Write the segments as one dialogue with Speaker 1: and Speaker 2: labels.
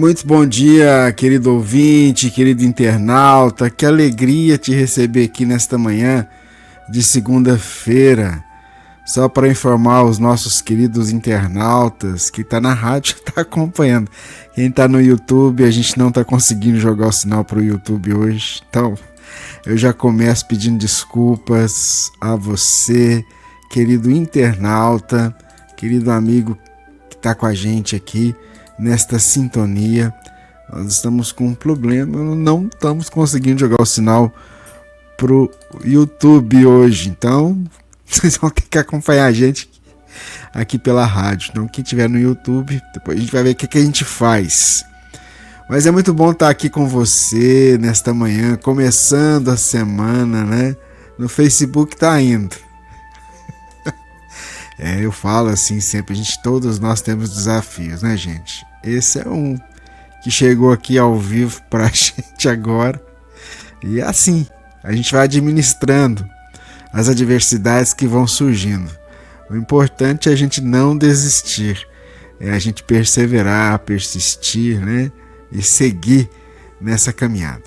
Speaker 1: Muito bom dia, querido ouvinte, querido internauta. Que alegria te receber aqui nesta manhã de segunda-feira. Só para informar os nossos queridos internautas que tá na rádio, tá acompanhando. Quem tá no YouTube, a gente não tá conseguindo jogar o sinal pro YouTube hoje. Então, eu já começo pedindo desculpas a você, querido internauta, querido amigo que tá com a gente aqui nesta sintonia. Nós estamos com um problema, não estamos conseguindo jogar o sinal pro YouTube hoje. Então, vocês vão ter que acompanhar a gente aqui pela rádio. Então, quem estiver no YouTube, depois a gente vai ver o que a gente faz. Mas é muito bom estar aqui com você nesta manhã, começando a semana, né? No Facebook tá indo. Eu falo assim sempre, todos nós temos desafios, né, gente? Esse é um que chegou aqui ao vivo pra gente agora. E assim, a gente vai administrando as adversidades que vão surgindo. O importante é a gente não desistir, é a gente perseverar, persistir, né? E seguir nessa caminhada.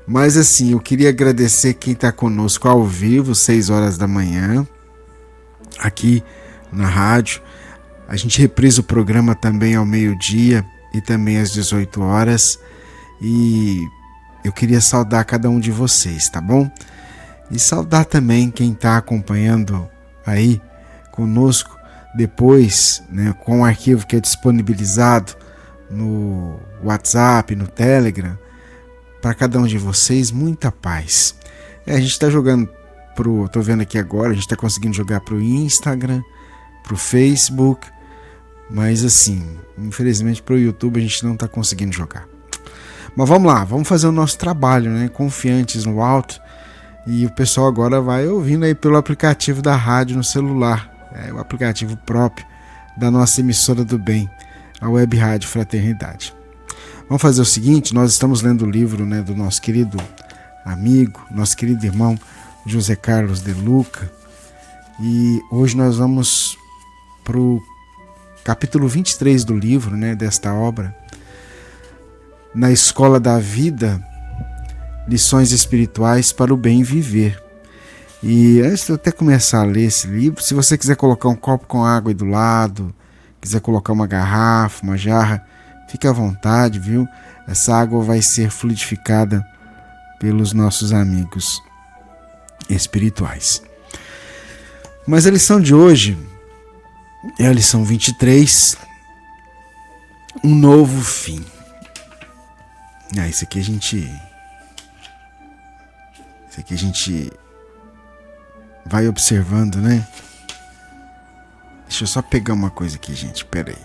Speaker 1: Mas assim, eu queria agradecer quem está conosco ao vivo, 6 horas da manhã, aqui na rádio. A gente reprisa o programa também ao meio-dia e também às 18 horas. E eu queria saudar cada um de vocês, tá bom? E saudar também quem está acompanhando aí conosco depois, né, com o arquivo que é disponibilizado no WhatsApp, no Telegram. Para cada um de vocês, muita paz. A gente está jogando tô vendo aqui agora, a gente está conseguindo jogar pro Instagram, pro Facebook, mas assim, infelizmente pro YouTube a gente não está conseguindo jogar. Mas vamos lá, vamos fazer o nosso trabalho, né? Confiantes no alto. E o pessoal agora vai ouvindo aí pelo aplicativo da rádio no celular, o aplicativo próprio da nossa emissora do bem, a Web Rádio Fraternidade. Vamos fazer o seguinte, nós estamos lendo o livro, né, do nosso querido amigo, nosso querido irmão José Carlos de Luca, e hoje nós vamos para o capítulo 23 do livro, né, desta obra, Na Escola da Vida, Lições Espirituais para o Bem Viver. E antes de eu até começar a ler esse livro, se você quiser colocar um copo com água aí do lado, quiser colocar uma garrafa, uma jarra, fique à vontade, viu? Essa água vai ser fluidificada pelos nossos amigos espirituais. Mas a lição de hoje é a lição 23, um novo fim. Isso aqui a gente vai observando, né? Deixa eu só pegar uma coisa aqui, gente. Pera aí.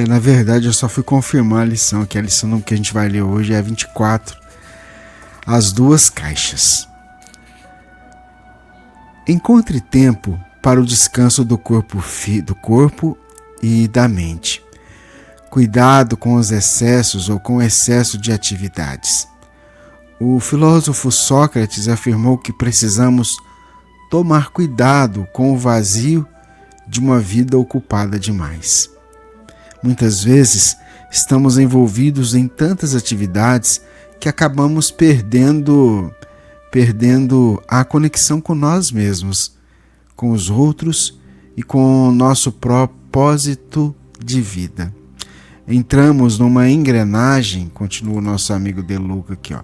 Speaker 1: Na verdade, eu só fui confirmar a lição, que a lição que a gente vai ler hoje é a 24, as duas caixas. Encontre tempo para o descanso do corpo e da mente. Cuidado com os excessos ou com o excesso de atividades. O filósofo Sócrates afirmou que precisamos tomar cuidado com o vazio de uma vida ocupada demais. Muitas vezes estamos envolvidos em tantas atividades que acabamos perdendo a conexão com nós mesmos, com os outros e com o nosso propósito de vida. Entramos numa engrenagem, continua o nosso amigo De Luca aqui,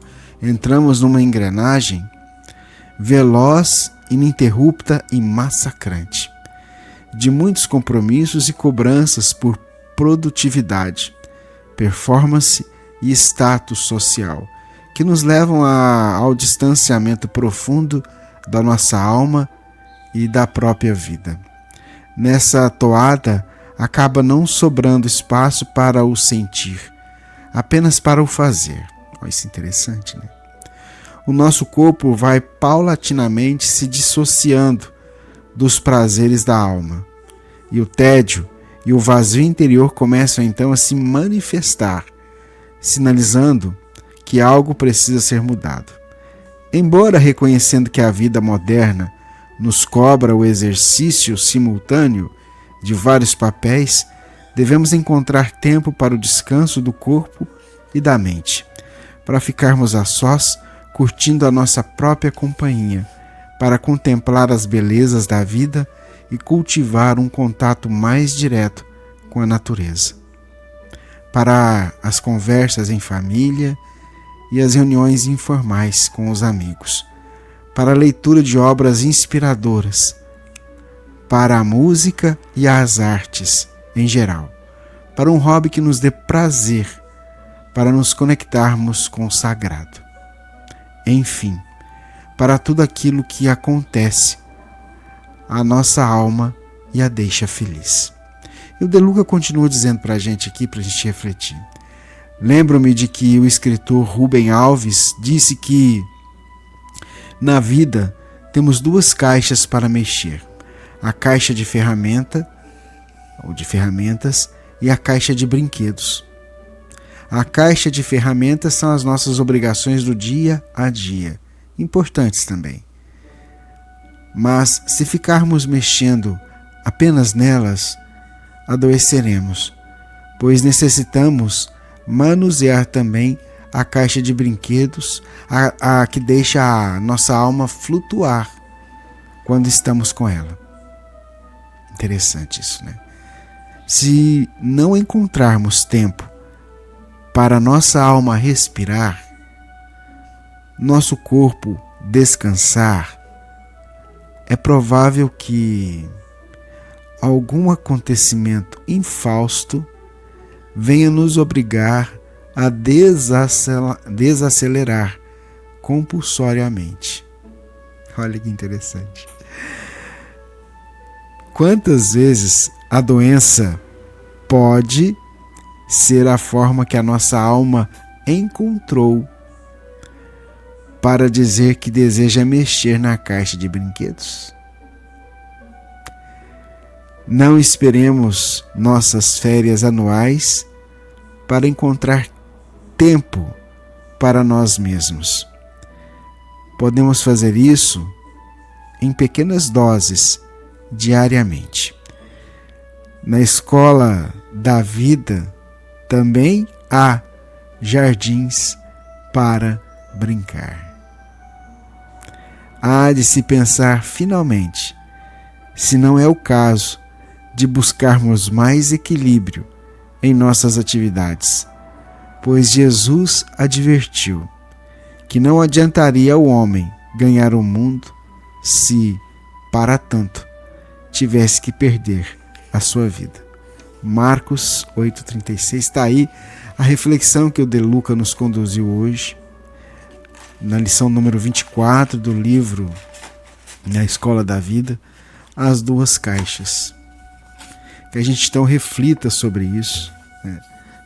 Speaker 1: entramos numa engrenagem veloz ininterrupta e massacrante, de muitos compromissos e cobranças por produtividade, performance e status social, que nos levam ao distanciamento profundo da nossa alma e da própria vida. Nessa toada, acaba não sobrando espaço para o sentir, apenas para o fazer. Olha, isso é interessante, né? O nosso corpo vai paulatinamente se dissociando dos prazeres da alma, e o tédio e o vazio interior começam então a se manifestar, sinalizando que algo precisa ser mudado. Embora reconhecendo que a vida moderna nos cobra o exercício simultâneo de vários papéis, devemos encontrar tempo para o descanso do corpo e da mente, para ficarmos a sós, curtindo a nossa própria companhia, para contemplar as belezas da vida e cultivar um contato mais direto com a natureza. Para as conversas em família e as reuniões informais com os amigos, para a leitura de obras inspiradoras, para a música e as artes em geral, para um hobby que nos dê prazer, para nos conectarmos com o sagrado. Enfim, para tudo aquilo que acontece, a nossa alma e a deixa feliz. E o De Luca continua dizendo para a gente aqui, para a gente refletir. Lembro-me de que o escritor Rubem Alves disse que na vida temos duas caixas para mexer: a caixa de ferramenta ou de ferramentas e a caixa de brinquedos. A caixa de ferramentas são as nossas obrigações do dia a dia, importantes também. Mas se ficarmos mexendo apenas nelas, adoeceremos, pois necessitamos manusear também a caixa de brinquedos, a que deixa a nossa alma flutuar quando estamos com ela. Interessante isso, né? Se não encontrarmos tempo para nossa alma respirar, nosso corpo descansar, é provável que algum acontecimento infausto venha nos obrigar a desacelerar compulsoriamente. Olha que interessante. Quantas vezes a doença pode ser a forma que a nossa alma encontrou para dizer que deseja mexer na caixa de brinquedos? Não esperemos nossas férias anuais para encontrar tempo para nós mesmos. Podemos fazer isso em pequenas doses diariamente. Na escola da vida também há jardins para brincar. Há de se pensar finalmente, se não é o caso, de buscarmos mais equilíbrio em nossas atividades, pois Jesus advertiu que não adiantaria ao homem ganhar o mundo se, para tanto, tivesse que perder a sua vida. Marcos 8,36, está aí a reflexão que o De Luca nos conduziu hoje, na lição número 24 do livro Na Escola da Vida, as duas caixas. Que a gente então reflita sobre isso, né?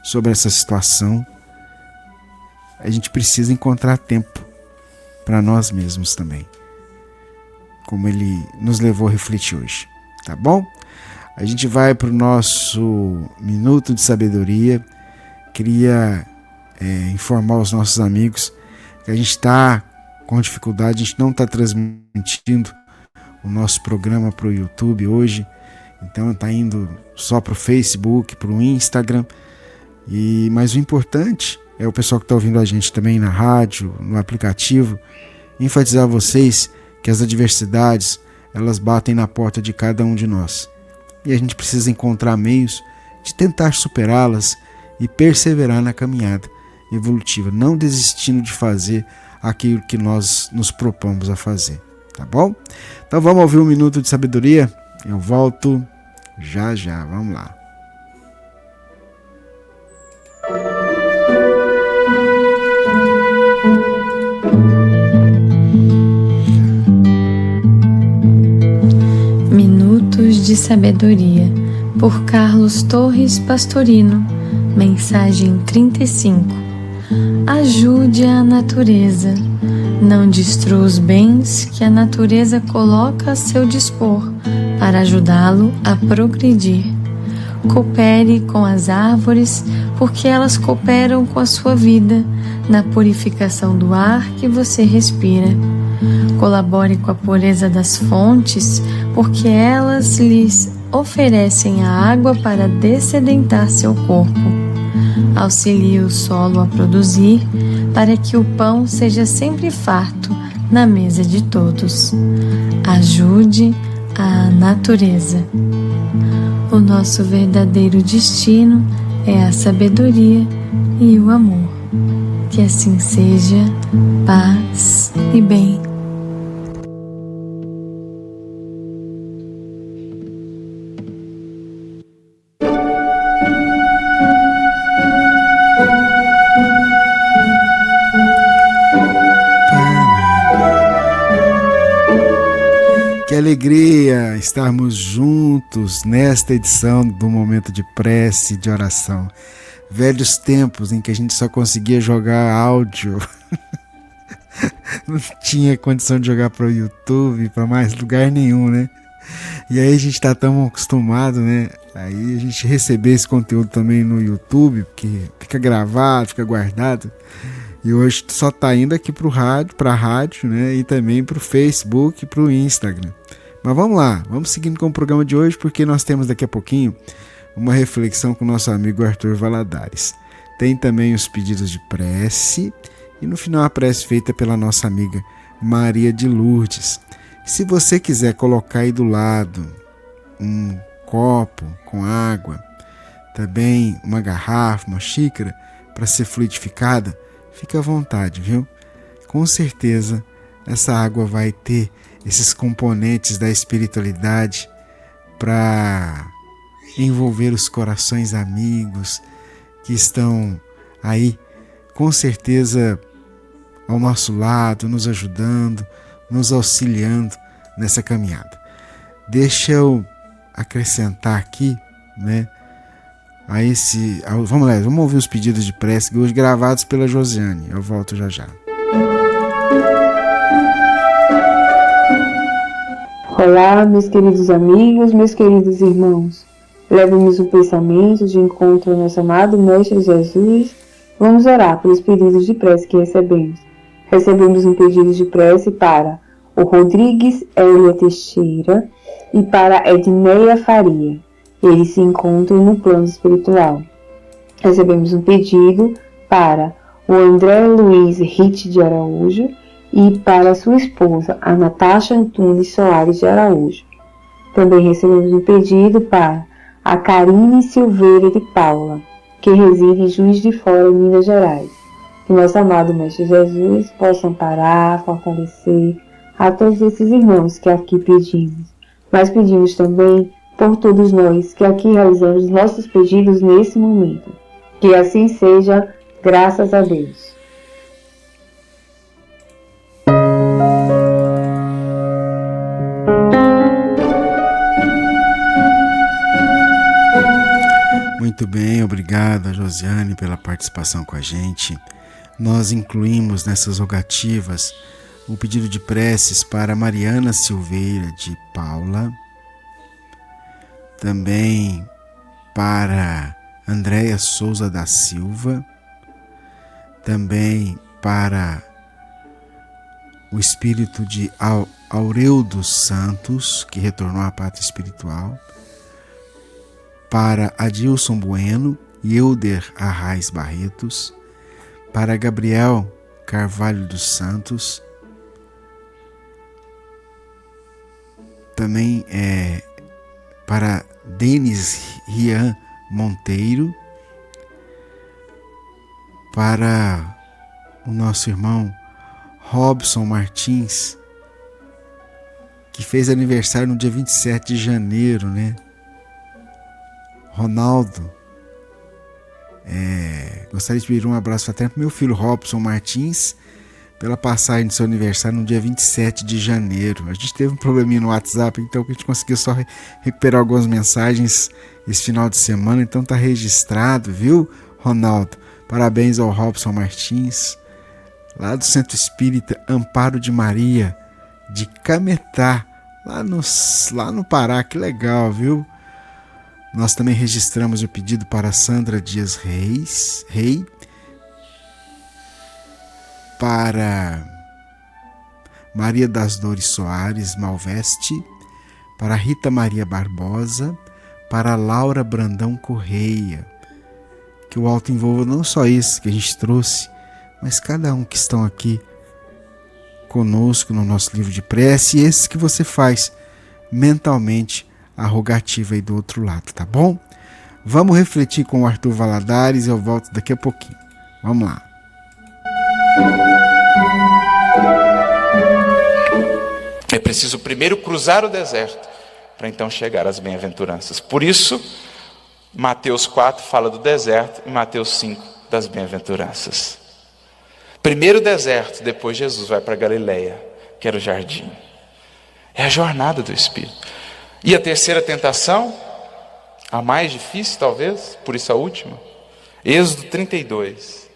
Speaker 1: Sobre essa situação. A gente precisa encontrar tempo para nós mesmos também, como ele nos levou a refletir hoje, tá bom? A gente vai para o nosso Minuto de Sabedoria. Queria informar os nossos amigos que a gente está com dificuldade, a gente não está transmitindo o nosso programa para o YouTube hoje, então está indo só para o Facebook, para o Instagram, mas o importante é o pessoal que está ouvindo a gente também na rádio, no aplicativo, enfatizar a vocês que as adversidades, elas batem na porta de cada um de nós. E a gente precisa encontrar meios de tentar superá-las e perseverar na caminhada evolutiva, não desistindo de fazer aquilo que nós nos propomos a fazer. Tá tá bom? Então vamos ouvir um minuto de sabedoria? Eu volto já já, vamos lá.
Speaker 2: Minutos de Sabedoria, por Carlos Torres Pastorino. Mensagem 35. Ajude a natureza. Não destrua os bens que a natureza coloca a seu dispor para ajudá-lo a progredir. Coopere com as árvores, porque elas cooperam com a sua vida na purificação do ar que você respira. Colabore com a pureza das fontes, porque elas lhes oferecem a água para dessedentar seu corpo. Auxilie o solo a produzir, para que o pão seja sempre farto na mesa de todos. Ajude a natureza. O nosso verdadeiro destino é a sabedoria e o amor. Que assim seja, paz e bem.
Speaker 1: Que alegria estarmos juntos nesta edição do Momento de Prece, de Oração. Velhos tempos em que a gente só conseguia jogar áudio. Não tinha condição de jogar para o YouTube, para mais lugar nenhum, né? E aí a gente está tão acostumado, né? Aí a gente receber esse conteúdo também no YouTube, porque fica gravado, fica guardado. E hoje só está indo aqui para a rádio, né? E também para o Facebook e para o Instagram. Mas vamos lá, vamos seguindo com o programa de hoje, porque nós temos daqui a pouquinho uma reflexão com o nosso amigo Arthur Valadares. Tem também os pedidos de prece e no final a prece feita pela nossa amiga Maria de Lourdes. Se você quiser colocar aí do lado um copo com água, também uma garrafa, uma xícara para ser fluidificada, fique à vontade, viu? Com certeza essa água vai ter esses componentes da espiritualidade para envolver os corações amigos que estão aí, com certeza, ao nosso lado, nos ajudando, nos auxiliando nessa caminhada. Deixa eu acrescentar aqui, né? Vamos lá, vamos ouvir os pedidos de prece hoje gravados pela Josiane. Eu volto já já.
Speaker 3: Olá, meus queridos amigos, meus queridos irmãos. Leve-nos o pensamento de encontro ao nosso amado Mestre Jesus. Vamos orar pelos pedidos de prece que recebemos. Recebemos um pedido de prece para o Rodrigues Elia Teixeira e para Edneia Faria. Eles se encontram no plano espiritual. Recebemos um pedido para o André Luiz Rite de Araújo e para sua esposa, a Natasha Antunes Soares de Araújo. Também recebemos um pedido para a Karine Silveira de Paula, que reside em Juiz de Fora, Minas Gerais. Que nosso amado Mestre Jesus possa amparar, fortalecer a todos esses irmãos que aqui pedimos. Mas pedimos também por todos nós que aqui realizamos nossos pedidos nesse momento. Que assim seja, graças a Deus.
Speaker 1: Muito bem, obrigado, Josiane, pela participação com a gente. Nós incluímos nessas rogativas o pedido de preces para Mariana Silveira de Paula, também para Andréia Souza da Silva, também para o espírito de Aureudo Santos, que retornou à pátria espiritual, para Adilson Bueno e Euder Arraes Barretos, para Gabriel Carvalho dos Santos, também para Denis Rian Monteiro, para o nosso irmão Robson Martins que fez aniversário no dia 27 de janeiro, né? Ronaldo. Gostaria de pedir um abraço fraterno para meu filho Robson Martins, pela passagem do seu aniversário no dia 27 de janeiro. A gente teve um probleminha no WhatsApp, então a gente conseguiu só recuperar algumas mensagens esse final de semana, então tá registrado, viu, Ronaldo? Parabéns ao Robson Martins, lá do Centro Espírita Amparo de Maria, de Cametá, lá no Pará. Que legal, viu? Nós também registramos o pedido para Sandra Dias Rei, para Maria das Dores Soares Malveste, para Rita Maria Barbosa, para Laura Brandão Correia. Que o alto envolva não só esse que a gente trouxe, mas cada um que estão aqui conosco no nosso livro de prece, e esses que você faz mentalmente a rogativa aí do outro lado, tá bom? Vamos refletir com o Arthur Valadares e eu volto daqui a pouquinho. Vamos lá.
Speaker 4: É preciso primeiro cruzar o deserto para então chegar às bem-aventuranças. Por isso, Mateus 4 fala do deserto e Mateus 5 das bem-aventuranças. Primeiro o deserto, depois Jesus vai para Galileia, que era o jardim. É a jornada do Espírito. E a terceira tentação, a mais difícil talvez, por isso a última, Êxodo 32.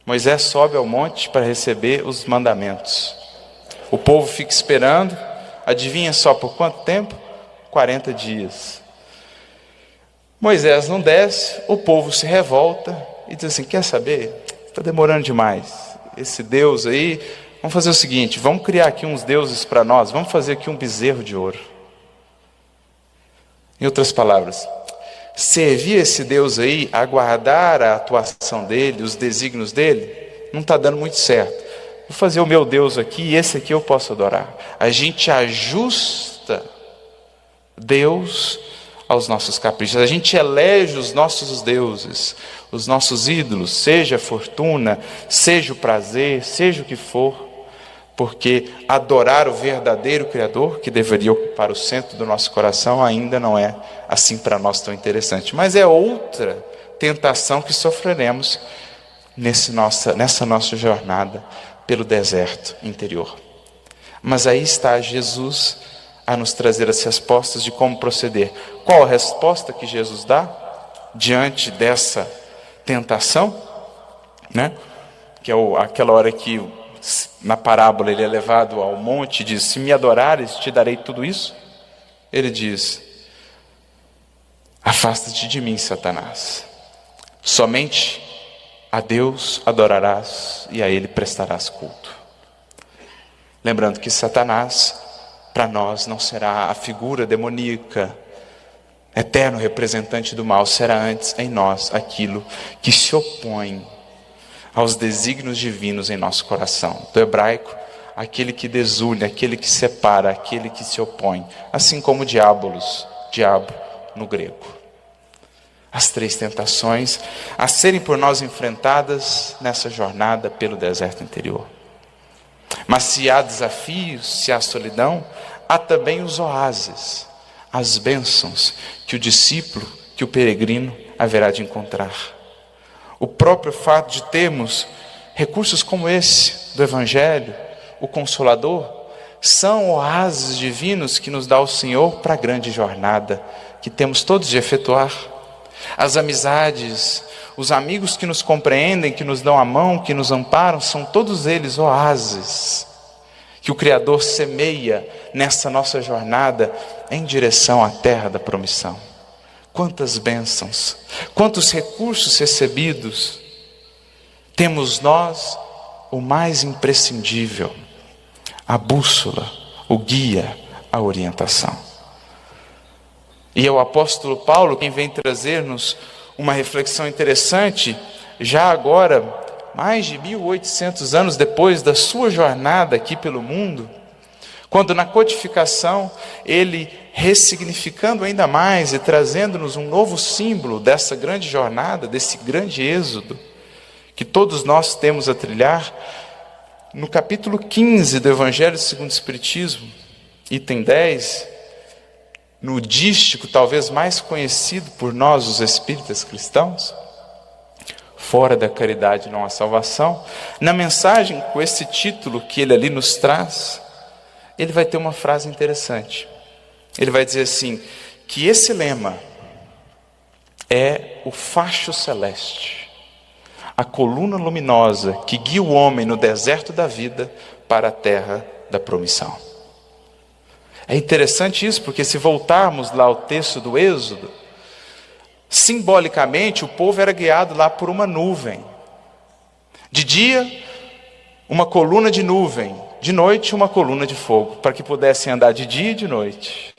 Speaker 4: Moisés sobe ao monte para receber os mandamentos. O povo fica esperando, adivinha só por quanto tempo? 40 dias. Moisés não desce, o povo se revolta e diz assim, quer saber? Está demorando demais. Esse Deus aí, vamos fazer o seguinte, vamos criar aqui uns deuses para nós, vamos fazer aqui um bezerro de ouro. Em outras palavras, servir esse Deus aí, aguardar a atuação dele, os desígnios dele, não está dando muito certo. Vou fazer o meu Deus aqui e esse aqui eu posso adorar. A gente ajusta Deus aos nossos caprichos. A gente elege os nossos deuses, os nossos ídolos, seja a fortuna, seja o prazer, seja o que for, porque adorar o verdadeiro Criador, que deveria ocupar o centro do nosso coração, ainda não é assim para nós tão interessante. Mas é outra tentação que sofreremos nessa nossa jornada pelo deserto interior. Mas aí está Jesus a nos trazer as respostas de como proceder. Qual a resposta que Jesus dá diante dessa tentação? Né? Que é aquela hora que na parábola ele é levado ao monte e diz, se me adorares, te darei tudo isso. Ele diz, afasta-te de mim, Satanás. Somente a Deus adorarás e a Ele prestarás culto. Lembrando que Satanás, para nós, não será a figura demoníaca, eterno representante do mal, será antes em nós aquilo que se opõe aos desígnios divinos em nosso coração. Do hebraico, aquele que desune, aquele que separa, aquele que se opõe. Assim como diabo no grego. As três tentações a serem por nós enfrentadas nessa jornada pelo deserto interior. Mas se há desafios, se há solidão, há também os oásis, as bênçãos que o discípulo, que o peregrino haverá de encontrar. O próprio fato de termos recursos como esse do Evangelho, o Consolador, são oásis divinos que nos dá o Senhor para a grande jornada que temos todos de efetuar. As amizades, os amigos que nos compreendem, que nos dão a mão, que nos amparam, são todos eles oásis que o Criador semeia nessa nossa jornada em direção à terra da promissão. Quantas bênçãos, quantos recursos recebidos, temos nós o mais imprescindível, a bússola, o guia, a orientação. E é o apóstolo Paulo quem vem trazer-nos uma reflexão interessante, já agora, mais de 1800 anos depois da sua jornada aqui pelo mundo, quando na codificação ele, ressignificando ainda mais e trazendo-nos um novo símbolo dessa grande jornada, desse grande êxodo, que todos nós temos a trilhar, no capítulo 15 do Evangelho segundo o Espiritismo, Item 10, no dístico talvez mais conhecido por nós, os espíritas cristãos, fora da caridade não há salvação. Na mensagem com esse título que ele ali nos traz, ele vai ter uma frase interessante. Ele vai dizer assim, que esse lema é o facho celeste, a coluna luminosa que guia o homem no deserto da vida para a terra da promissão. É interessante isso, porque se voltarmos lá ao texto do Êxodo, simbolicamente o povo era guiado lá por uma nuvem. De dia, uma coluna de nuvem, de noite, uma coluna de fogo, para que pudessem andar de dia e de noite.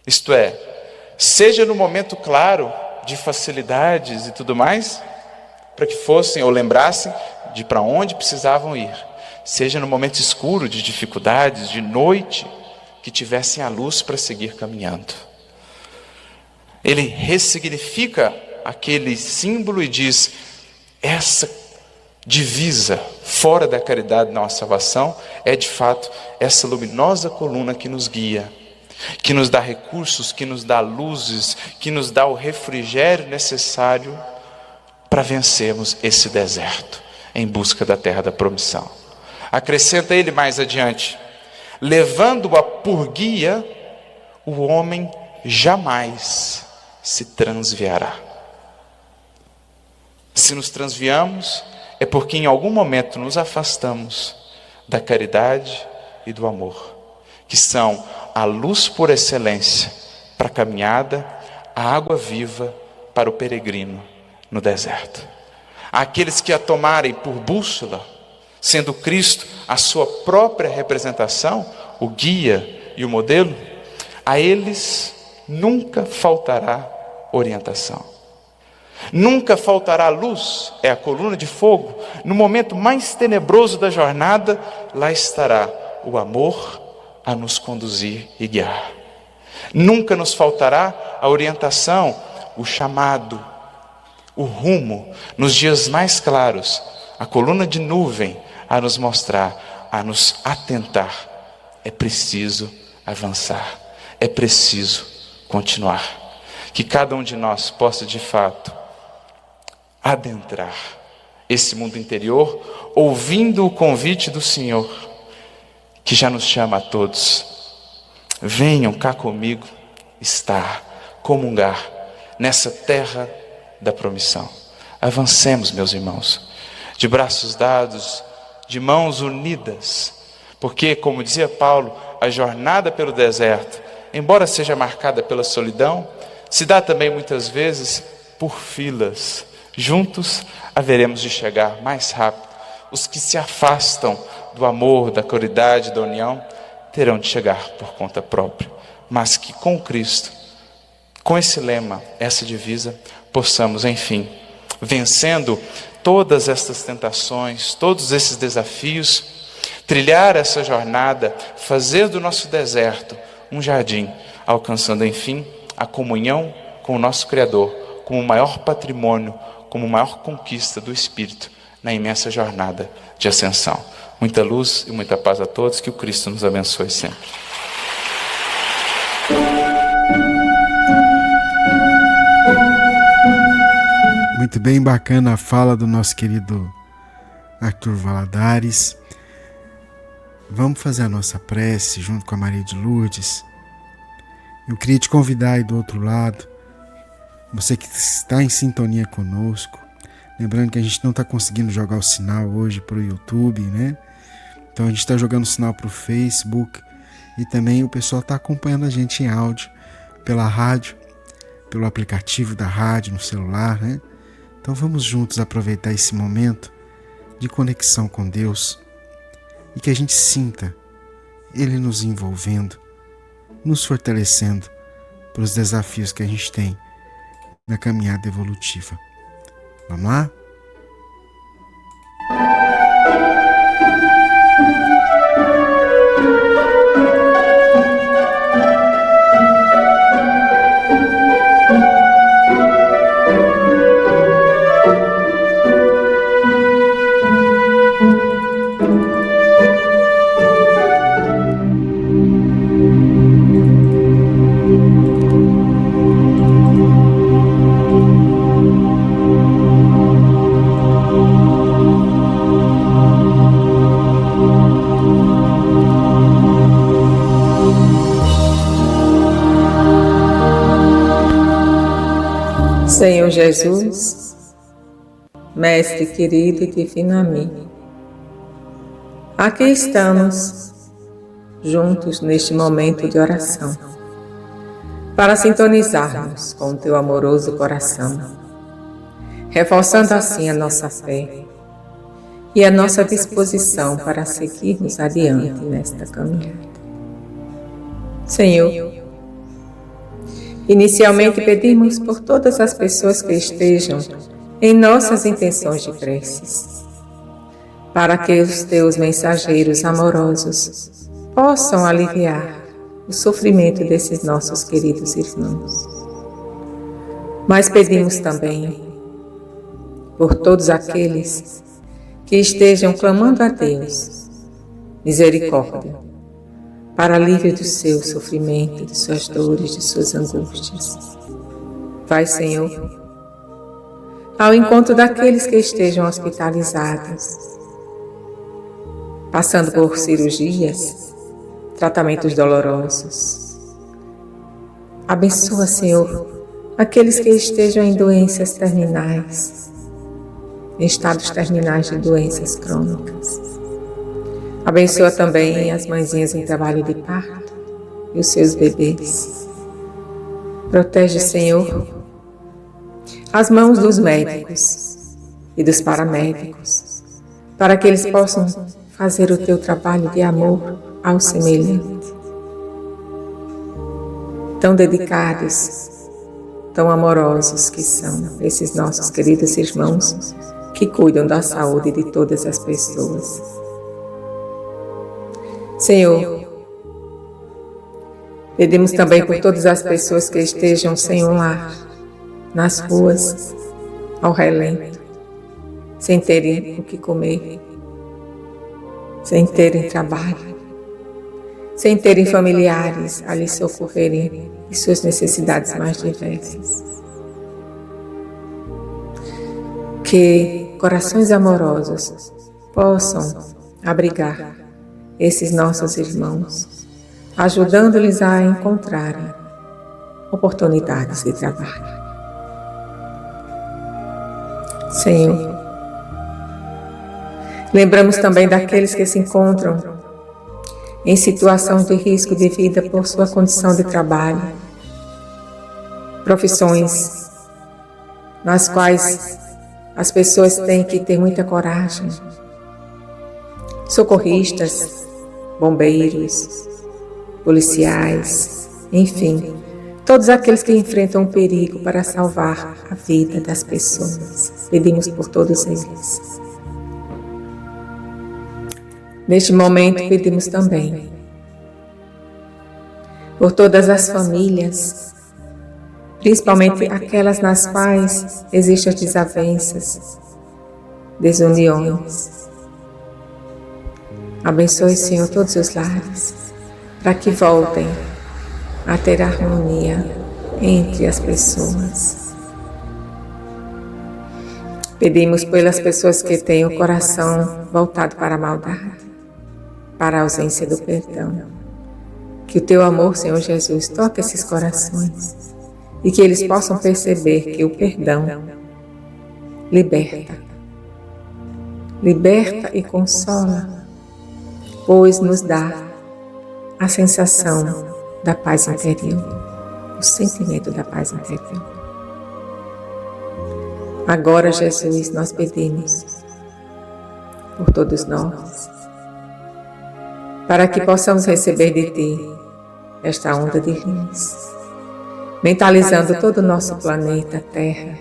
Speaker 4: Isto é, seja no momento claro de facilidades e tudo mais, para que fossem ou lembrassem de para onde precisavam ir, seja no momento escuro de dificuldades, de noite, que tivessem a luz para seguir caminhando. Ele ressignifica aquele símbolo e diz, essa divisa fora da caridade não há salvação é de fato essa luminosa coluna que nos guia, que nos dá recursos, que nos dá luzes, que nos dá o refrigério necessário para vencermos esse deserto em busca da terra da promissão. Acrescenta ele mais adiante, levando-a por guia, o homem jamais se transviará. Se nos transviamos, é porque em algum momento nos afastamos da caridade e do amor, que são a luz por excelência para a caminhada, a água viva para o peregrino no deserto. Aqueles que a tomarem por bússola, sendo Cristo a sua própria representação, o guia e o modelo, a eles nunca faltará orientação. Nunca faltará luz, é a coluna de fogo. No momento mais tenebroso da jornada, lá estará o amor a nos conduzir e guiar. Nunca nos faltará a orientação, o chamado, o rumo. Nos dias mais claros, a coluna de nuvem a nos mostrar, a nos atentar. É preciso avançar, é preciso continuar. Que cada um de nós possa de fato adentrar esse mundo interior, ouvindo o convite do Senhor, que já nos chama a todos. Venham cá comigo estar, comungar nessa terra da promissão. Avancemos, meus irmãos, de braços dados, de mãos unidas, porque, como dizia Paulo, a jornada pelo deserto, embora seja marcada pela solidão, se dá também muitas vezes por filas. Juntos haveremos de chegar mais rápido. Os que se afastam do amor, da caridade, da união, terão de chegar por conta própria. Mas que com Cristo, com esse lema, essa divisa, possamos, enfim, vencendo todas estas tentações, todos esses desafios, trilhar essa jornada, fazer do nosso deserto um jardim, alcançando, enfim, a comunhão com o nosso Criador, como o maior patrimônio, como a maior conquista do Espírito na imensa jornada de ascensão. Muita luz e muita paz a todos, que o Cristo nos abençoe sempre.
Speaker 1: Muito bem, bacana a fala do nosso querido Arthur Valadares. Vamos fazer a nossa prece junto com a Maria de Lourdes. Eu queria te convidar aí do outro lado, você que está em sintonia conosco, lembrando que a gente não está conseguindo jogar o sinal hoje para o YouTube, né? Então a gente está jogando o sinal para o Facebook e também o pessoal está acompanhando a gente em áudio pela rádio, pelo aplicativo da rádio no celular, né? Então vamos juntos aproveitar esse momento de conexão com Deus e que a gente sinta Ele nos envolvendo, nos fortalecendo para os desafios que a gente tem na caminhada evolutiva. Vamos lá?
Speaker 5: Senhor Jesus, Mestre querido e divino amigo, aqui estamos juntos neste momento de oração, para sintonizarmos com o teu amoroso coração, reforçando assim a nossa fé e a nossa disposição para seguirmos adiante nesta caminhada. Senhor, inicialmente pedimos por todas as pessoas que estejam em nossas intenções de preces, para que os teus mensageiros amorosos possam aliviar o sofrimento desses nossos queridos irmãos. Mas pedimos também por todos aqueles que estejam clamando a Deus misericórdia para alívio do seu sofrimento, de suas dores, de suas angústias. Vai, Senhor, ao encontro daqueles que estejam hospitalizados, passando por cirurgias, tratamentos dolorosos. Abençoa, Senhor, aqueles que estejam em doenças terminais, em estados terminais de doenças crônicas. Abençoa também as mãezinhas em trabalho de parto e os seus bebês. Protege, Senhor, as mãos dos médicos e dos paramédicos, para que eles possam fazer o teu trabalho de amor ao semelhante. Tão dedicados, tão amorosos que são esses nossos queridos irmãos que cuidam da saúde de todas as pessoas. Senhor, pedimos também por todas as pessoas que estejam sem um lar, nas ruas, ao relento, sem terem o que comer, sem terem trabalho, sem terem familiares a lhes socorrerem em suas necessidades mais diversas. Que corações amorosos possam abrigar esses nossos irmãos, ajudando-lhes a encontrarem oportunidades de trabalho. Senhor, lembramos também daqueles que se encontram em situação de risco de vida por sua condição de trabalho, profissões nas quais as pessoas têm que ter muita coragem, socorristas, bombeiros, policiais, enfim, todos aqueles que enfrentam o perigo para salvar a vida das pessoas. Pedimos por todos eles. Neste momento, pedimos também por todas as famílias, principalmente aquelas nas quais existem desavenças, desuniões. Abençoe, Senhor, todos os lares, para que voltem a ter harmonia entre as pessoas. Pedimos pelas pessoas que têm o coração voltado para a maldade, para a ausência do perdão. Que o teu amor, Senhor Jesus, toque esses corações e que eles possam perceber que o perdão liberta e consola, pois nos dá a sensação da paz interior, o sentimento da paz interior. Agora, Jesus, nós pedimos por todos nós, para que possamos receber de Ti esta onda de luz, mentalizando todo o nosso planeta Terra,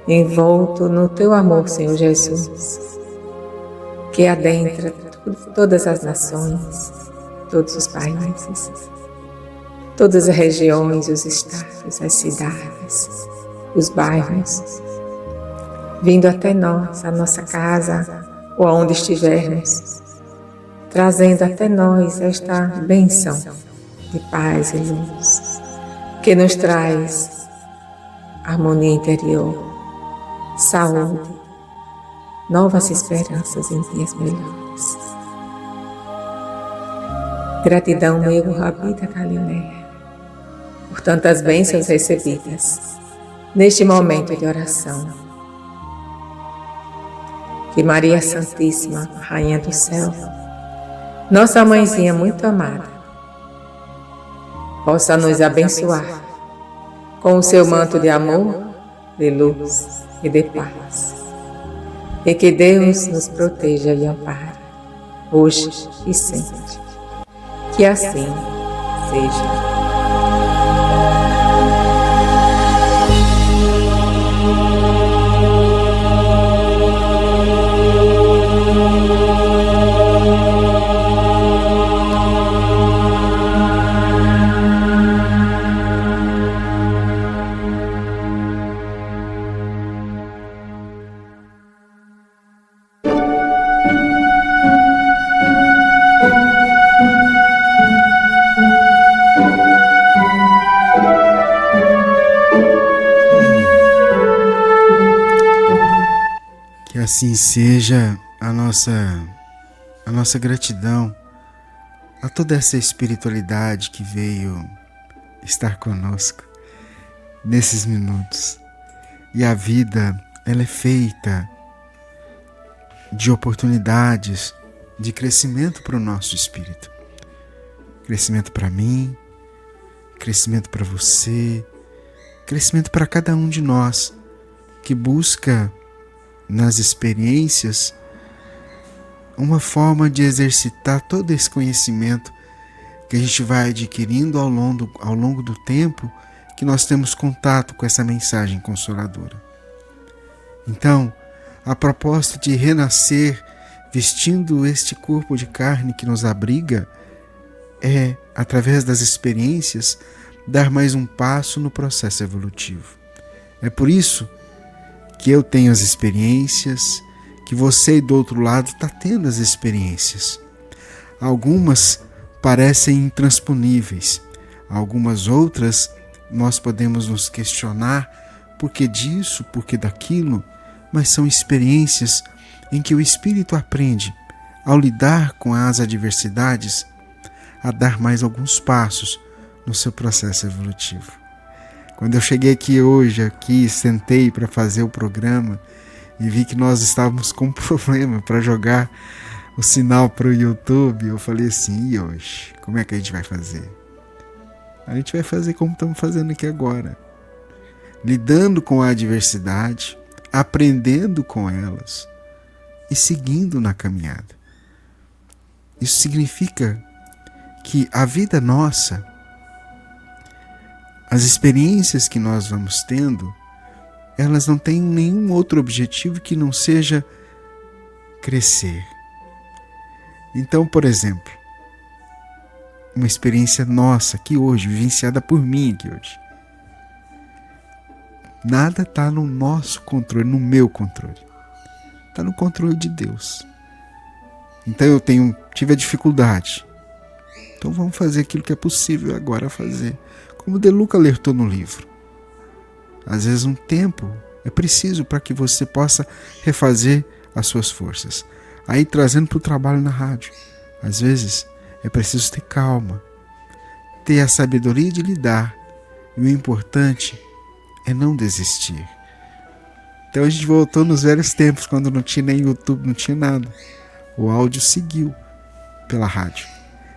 Speaker 5: envolto no Teu amor, Senhor Jesus, que adentra todas as nações, todos os países, todas as regiões, os estados, as cidades, os bairros, vindo até nós, a nossa casa ou aonde estivermos, trazendo até nós esta bênção de paz e luz, que nos traz harmonia interior, saúde, novas esperanças em dias melhores. Gratidão, meu Rabi da Galileia, por tantas bênçãos recebidas neste momento de oração. Que Maria Santíssima, Rainha do Céu, nossa Mãezinha muito amada, possa nos abençoar com o seu manto de amor, de luz e de paz. E que Deus nos proteja e ampare, hoje e sempre. Que assim seja.
Speaker 1: Que assim seja a nossa gratidão a toda essa espiritualidade que veio estar conosco nesses minutos. E a vida, ela é feita de oportunidades de crescimento para o nosso espírito. Crescimento para mim, crescimento para você, crescimento para cada um de nós que busca nas experiências uma forma de exercitar todo esse conhecimento que a gente vai adquirindo ao longo do tempo que nós temos contato com essa mensagem consoladora. Então, a proposta de renascer vestindo este corpo de carne que nos abriga é, através das experiências, dar mais um passo no processo evolutivo. É por isso que eu tenho as experiências, que você do outro lado está tendo as experiências. Algumas parecem intransponíveis, algumas outras nós podemos nos questionar por que disso, por que daquilo, mas são experiências em que o espírito aprende, ao lidar com as adversidades, a dar mais alguns passos no seu processo evolutivo. Quando eu cheguei aqui, sentei para fazer o programa e vi que nós estávamos com um problema para jogar o sinal para o YouTube, eu falei assim, e hoje? Como é que a gente vai fazer? A gente vai fazer como estamos fazendo aqui agora. Lidando com a adversidade, aprendendo com elas e seguindo na caminhada. Isso significa que a vida nossa, as experiências que nós vamos tendo, elas não têm nenhum outro objetivo que não seja crescer. Então, por exemplo, uma experiência nossa aqui hoje, vivenciada por mim aqui hoje. Nada está no nosso controle, no meu controle. Está no controle de Deus. Então eu tive a dificuldade. Então vamos fazer aquilo que é possível agora fazer. Como De Luca alertou no livro. Às vezes um tempo é preciso para que você possa refazer as suas forças. Aí trazendo para o trabalho na rádio. Às vezes é preciso ter calma, ter a sabedoria de lidar. E o importante é não desistir. Então a gente voltou nos velhos tempos, quando não tinha nem YouTube, não tinha nada. O áudio seguiu pela rádio.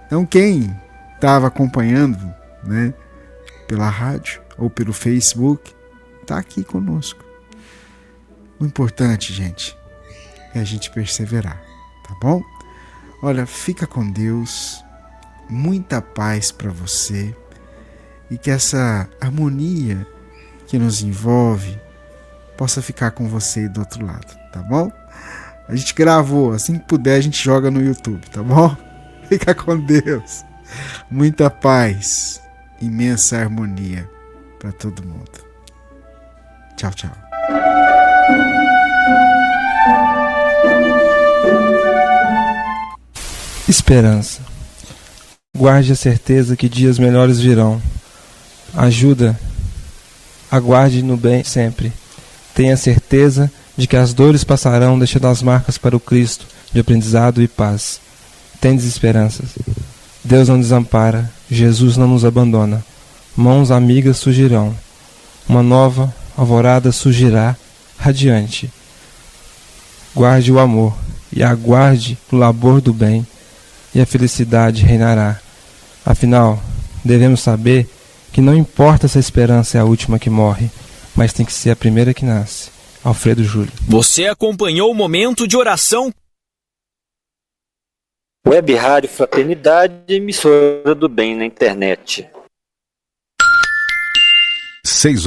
Speaker 1: Então quem estava acompanhando, né, pela rádio ou pelo Facebook, está aqui conosco. O importante, gente, é a gente perseverar, tá bom? Olha, fica com Deus, muita paz para você e que essa harmonia que nos envolve possa ficar com você do outro lado, tá bom? A gente gravou, assim que puder a gente joga no YouTube, tá bom? Fica com Deus, muita paz, imensa harmonia para todo mundo. Tchau, tchau.
Speaker 6: Esperança. Guarde a certeza que dias melhores virão. Aguarde no bem sempre. Tenha certeza de que as dores passarão, deixando as marcas para o Cristo de aprendizado e paz. Tendes esperanças. Deus não desampara, Jesus não nos abandona. Mãos amigas surgirão. Uma nova a alvorada surgirá radiante. Guarde o amor e aguarde o labor do bem, e a felicidade reinará. Afinal, devemos saber que não importa se a esperança é a última que morre, mas tem que ser a primeira que nasce. Alfredo Júlio.
Speaker 7: Você acompanhou o momento de oração
Speaker 8: Web Rádio Fraternidade, emissora do bem na internet.
Speaker 9: 6